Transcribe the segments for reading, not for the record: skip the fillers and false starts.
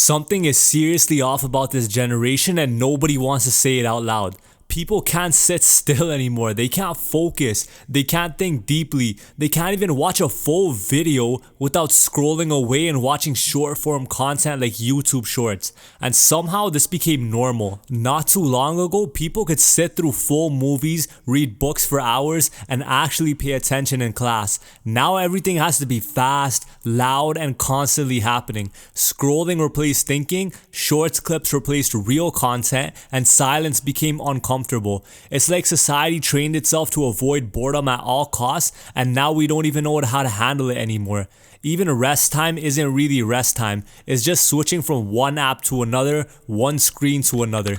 Something is seriously off about this generation and nobody wants to say it out loud. People can't sit still anymore. They can't focus. They can't think deeply. They can't even watch a full video without scrolling away and watching short form content like YouTube shorts. And somehow this became normal. Not too long ago, people could sit through full movies, read books for hours, and actually pay attention in class. Now everything has to be fast, loud, and constantly happening. Scrolling replaced thinking, shorts clips replaced real content, and silence became uncomfortable. It's like society trained itself to avoid boredom at all costs, and now we don't even know how to handle it anymore. Even rest time isn't really rest time. It's just switching from one app to another, one screen to another.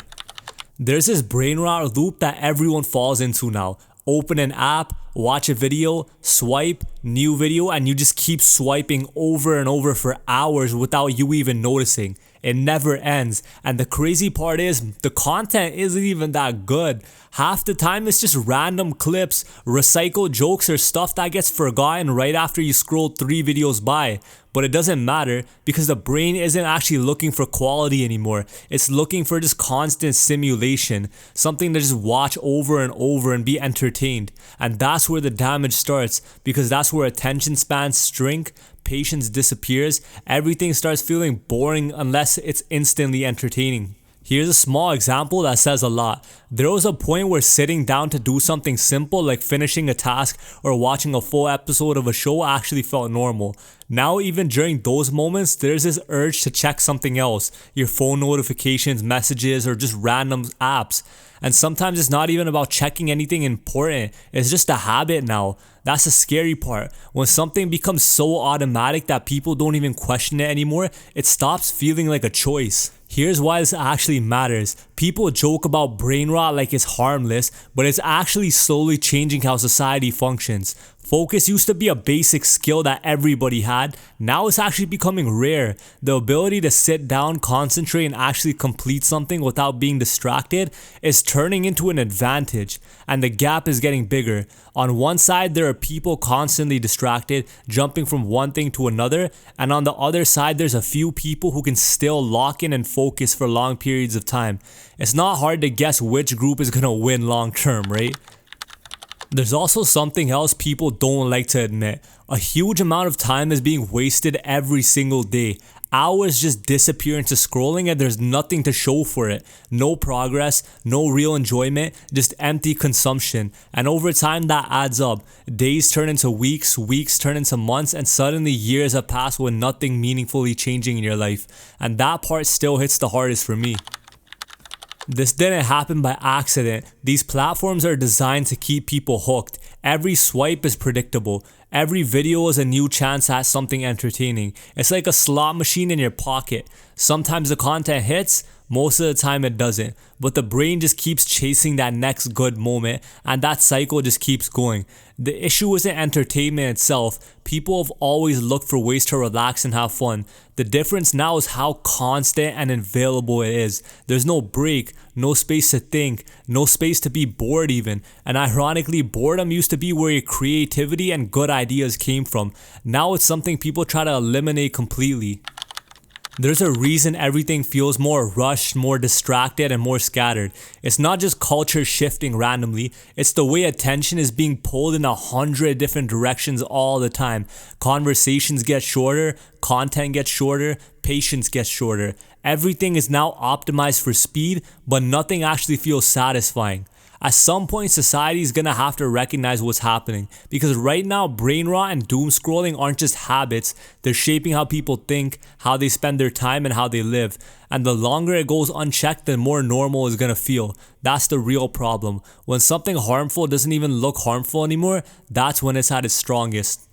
There's this brain rot loop that everyone falls into now. Open an app, watch a video, swipe, new video, and you just keep swiping over and over for hours without you even noticing. It never ends. And the crazy part is, the content isn't even that good. Half the time it's just random clips, recycled jokes, or stuff that gets forgotten right after you scroll 3 videos by. But it doesn't matter because the brain isn't actually looking for quality anymore. It's looking for just constant stimulation, something to just watch over and over and be entertained. And that's where the damage starts, because that's where attention spans shrink, patience disappears, everything starts feeling boring unless it's instantly entertaining. Here's a small example that says a lot. There was a point where sitting down to do something simple like finishing a task or watching a full episode of a show actually felt normal. Now even during those moments, there's this urge to check something else, your phone notifications, messages, or just random apps. And sometimes it's not even about checking anything important, it's just a habit now. That's the scary part. When something becomes so automatic that people don't even question it anymore, it stops feeling like a choice. Here's why this actually matters. People joke about brain rot like it's harmless, but it's actually slowly changing how society functions. Focus used to be a basic skill that everybody had. Now it's actually becoming rare. The ability to sit down, concentrate, and actually complete something without being distracted is turning into an advantage, and the gap is getting bigger. On one side, there are people constantly distracted, jumping from one thing to another, and on the other side, there's a few people who can still lock in and focus for long periods of time. It's not hard to guess which group is gonna win long term, right? There's also something else people don't like to admit. A huge amount of time is being wasted every single day. Hours just disappear into scrolling and there's nothing to show for it. No progress, no real enjoyment, just empty consumption. And over time that adds up. Days turn into weeks, weeks turn into months, and suddenly years have passed with nothing meaningfully changing in your life. And that part still hits the hardest for me. This didn't happen by accident. These platforms are designed to keep people hooked. Every swipe is predictable. Every video is a new chance at something entertaining. It's like a slot machine in your pocket. Sometimes the content hits, most of the time it doesn't. But the brain just keeps chasing that next good moment, and that cycle just keeps going. The issue isn't entertainment itself. People have always looked for ways to relax and have fun. The difference now is how constant and available it is. There's no break, no space to think, no space to be bored even. And ironically, boredom used to be where your creativity and good ideas came from. Now it's something people try to eliminate completely. There's a reason everything feels more rushed, more distracted, and more scattered. It's not just culture shifting randomly, it's the way attention is being pulled in 100 different directions all the time. Conversations get shorter, content gets shorter, patience gets shorter. Everything is now optimized for speed, but nothing actually feels satisfying. At some point, society is gonna have to recognize what's happening, because right now, brain rot and doom scrolling aren't just habits, they're shaping how people think, how they spend their time, and how they live. And the longer it goes unchecked, the more normal it's gonna feel. That's the real problem. When something harmful doesn't even look harmful anymore, that's when it's at its strongest.